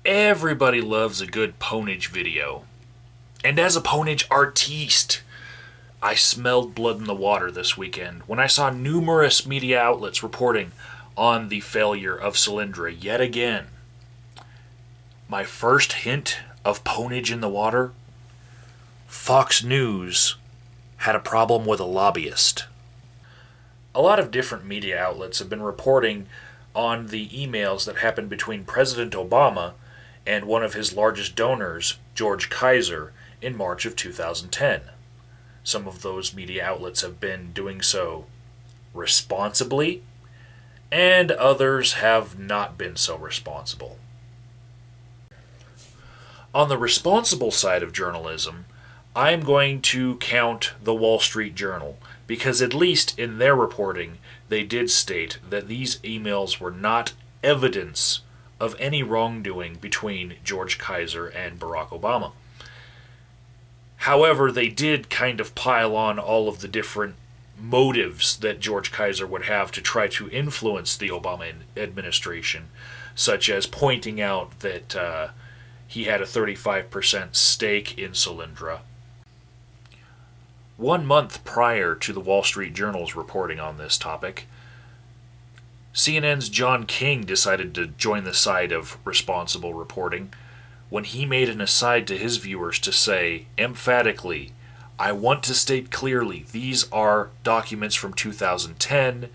Everybody loves a good ponage video. And as a ponage artiste, I smelled blood in the water this weekend when I saw numerous media outlets reporting on the failure of Solyndra yet again. My first hint of ponage in the water? Fox News had a problem with a lobbyist. A lot of different media outlets have been reporting on the emails that happened between President Obama and one of his largest donors, George Kaiser, in March of 2010. Some of those media outlets have been doing so responsibly, and others have not been so responsible. On the responsible side of journalism, I'm going to count the Wall Street Journal, because at least in their reporting, they did state that these emails were not evidence of any wrongdoing between George Kaiser and Barack Obama. However, they did kind of pile on all of the different motives that George Kaiser would have to try to influence the Obama administration, such as pointing out that he had a 35% stake in Solyndra. 1 month prior to the Wall Street Journal's reporting on this topic, CNN's John King decided to join the side of responsible reporting when he made an aside to his viewers to say, emphatically, "I want to state clearly these are documents from 2010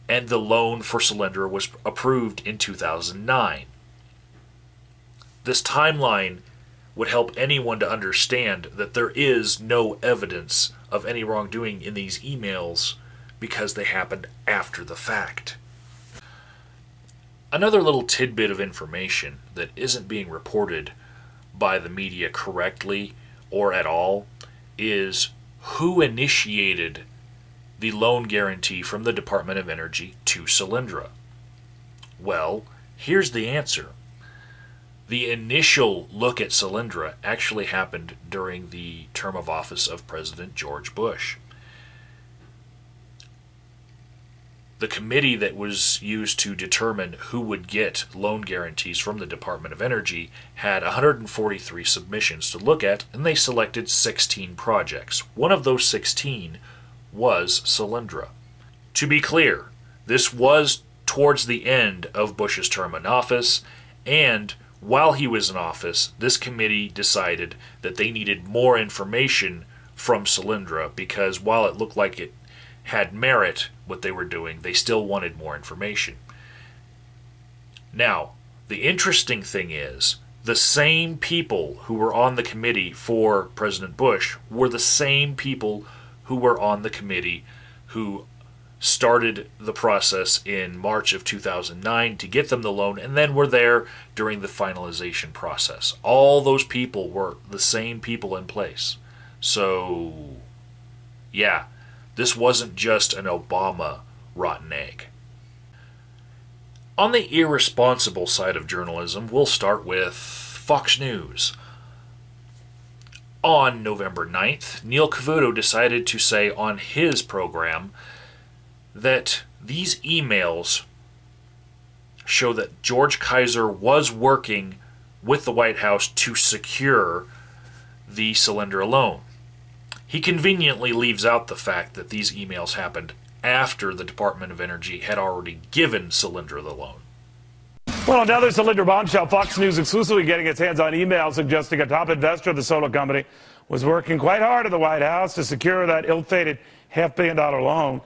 and the loan for Solyndra was approved in 2009. This timeline would help anyone to understand that there is no evidence of any wrongdoing in these emails because they happened after the fact." Another little tidbit of information that isn't being reported by the media correctly or at all is who initiated the loan guarantee from the Department of Energy to Solyndra. Well, here's the answer. The initial look at Solyndra actually happened during the term of office of President George Bush. The committee that was used to determine who would get loan guarantees from the Department of Energy had 143 submissions to look at, and they selected 16 projects. One of those 16 was Solyndra. To be clear, this was towards the end of Bush's term in office, and while he was in office, this committee decided that they needed more information from Solyndra because while it looked like it had merit, what they were doing, they still wanted more information. Now, the interesting thing is, the same people who were on the committee for President Bush were the same people who were on the committee who started the process in March of 2009 to get them the loan and then were there during the finalization process. All those people were the same people in place. So, yeah, this wasn't just an Obama rotten egg. On the irresponsible side of journalism, we'll start with Fox News. On November 9th, Neil Cavuto decided to say on his program that these emails show that George Kaiser was working with the White House to secure the Solyndra loan. He conveniently leaves out the fact that these emails happened after the Department of Energy had already given Solyndra the loan. Well, another Solyndra bombshell. Fox News exclusively getting its hands on emails suggesting a top investor of the solar company was working quite hard at the White House to secure that ill-fated $500 million loan.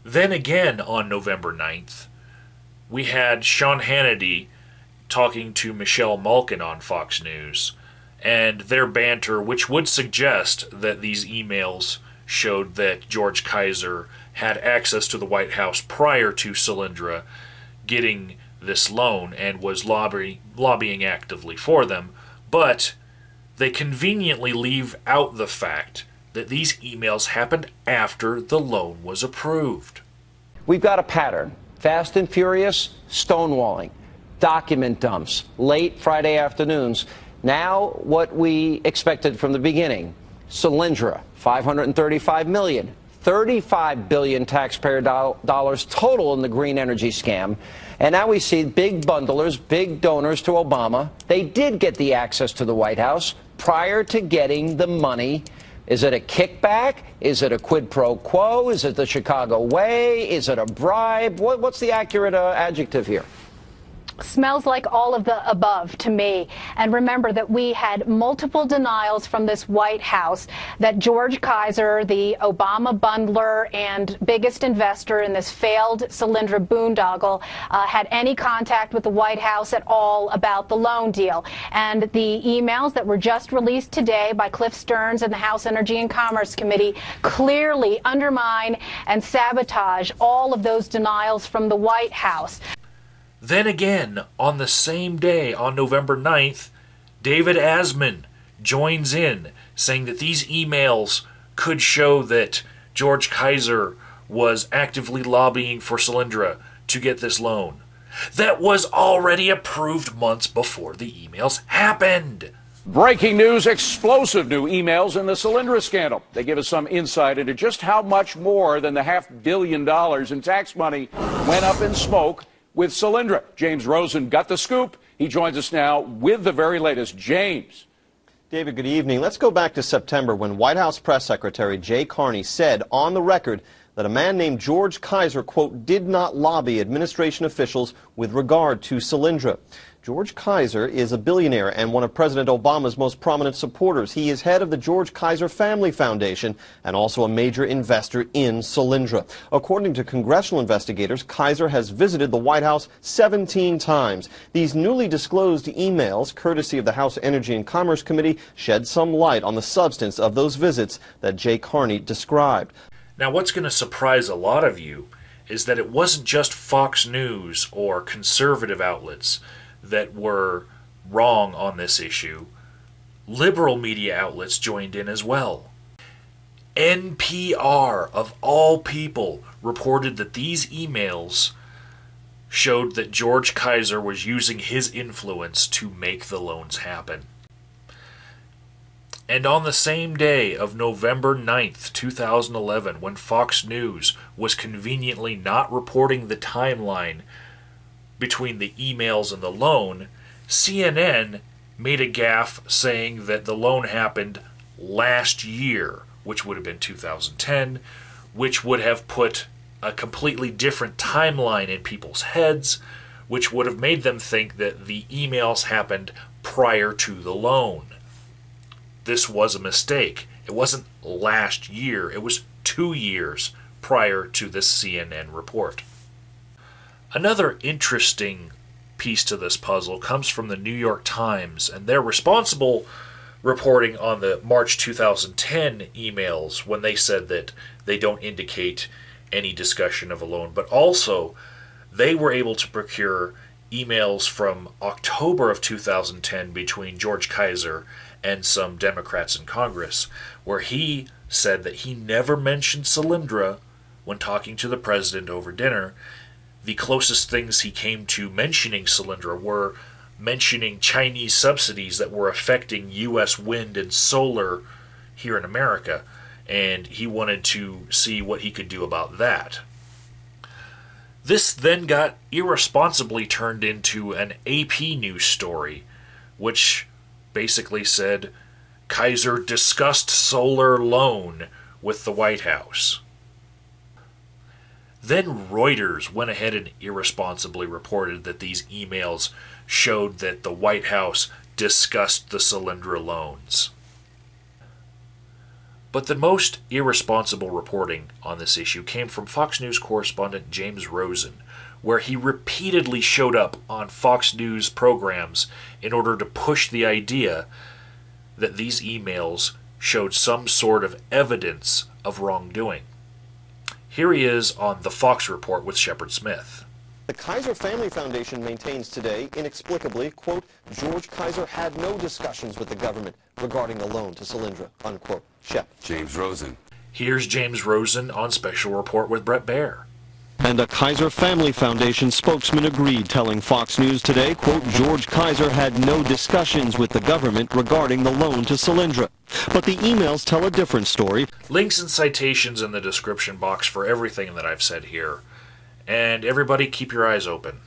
Then again on November 9th, we had Sean Hannity talking to Michelle Malkin on Fox News, and their banter, which would suggest that these emails showed that George Kaiser had access to the White House prior to Solyndra getting this loan and was lobbying actively for them, but they conveniently leave out the fact that these emails happened after the loan was approved. We've got a pattern. Fast and furious, stonewalling, document dumps, late Friday afternoons. Now what we expected from the beginning. Solyndra, $535 million, $35 billion taxpayer dollars total in the green energy scam. And now we see big bundlers, big donors to Obama. They did get the access to the White House prior to getting the money. Is it a kickback? Is it a quid pro quo? Is it the Chicago way? Is it a bribe? What's the accurate adjective here? Smells like all of the above to me. And remember that we had multiple denials from this White House that George Kaiser, the Obama bundler and biggest investor in this failed Solyndra boondoggle, had any contact with the White House at all about the loan deal. And the emails that were just released today by Cliff Stearns and the House Energy and Commerce Committee clearly undermine and sabotage all of those denials from the White House. Then again, on the same day, on November 9th, David Asman joins in, saying that these emails could show that George Kaiser was actively lobbying for Solyndra to get this loan. That was already approved months before the emails happened. Breaking news, explosive new emails in the Solyndra scandal. They give us some insight into just how much more than the $500 million in tax money went up in smoke with Solyndra. James Rosen got the scoop. He joins us now with the very latest. James. David, good evening. Let's go back to September when White House Press Secretary Jay Carney said on the record that a man named George Kaiser, quote, did not lobby administration officials with regard to Solyndra. George Kaiser is a billionaire and one of President Obama's most prominent supporters. He is head of the George Kaiser Family Foundation and also a major investor in Solyndra. According to congressional investigators, Kaiser has visited the White House 17 times. These newly disclosed emails, courtesy of the House Energy and Commerce Committee, shed some light on the substance of those visits that Jay Carney described. Now, what's going to surprise a lot of you is that it wasn't just Fox News or conservative outlets that were wrong on this issue. Liberal media outlets joined in as well. NPR, of all people, reported that these emails showed that George Kaiser was using his influence to make the loans happen. And on the same day of November 9th, 2011, when Fox News was conveniently not reporting the timeline between the emails and the loan, CNN made a gaffe saying that the loan happened last year, which would have been 2010, which would have put a completely different timeline in people's heads, which would have made them think that the emails happened prior to the loan. This was a mistake. It wasn't last year. It was 2 years prior to this CNN report. Another interesting piece to this puzzle comes from the New York Times and their responsible reporting on the March 2010 emails when they said that they don't indicate any discussion of a loan, but also they were able to procure emails from October of 2010 between George Kaiser and some Democrats in Congress, where he said that he never mentioned Solyndra when talking to the president over dinner. The closest things he came to mentioning Solyndra were mentioning Chinese subsidies that were affecting U.S. wind and solar here in America, and he wanted to see what he could do about that. This then got irresponsibly turned into an AP news story, which basically said Kaiser discussed solar loan with the White House. Then Reuters went ahead and irresponsibly reported that these emails showed that the White House discussed the Solyndra loans. But the most irresponsible reporting on this issue came from Fox News correspondent James Rosen, where he repeatedly showed up on Fox News programs in order to push the idea that these emails showed some sort of evidence of wrongdoing. Here he is on the Fox Report with Shepard Smith. The Kaiser Family Foundation maintains today, inexplicably, quote, George Kaiser had no discussions with the government regarding the loan to Solyndra, unquote. Shep. James Rosen. Here's James Rosen on Special Report with Brett Baer. And a Kaiser Family Foundation spokesman agreed, telling Fox News today, quote, George Kaiser had no discussions with the government regarding the loan to Solyndra. But the emails tell a different story. Links and citations in the description box for everything that I've said here. And everybody keep your eyes open.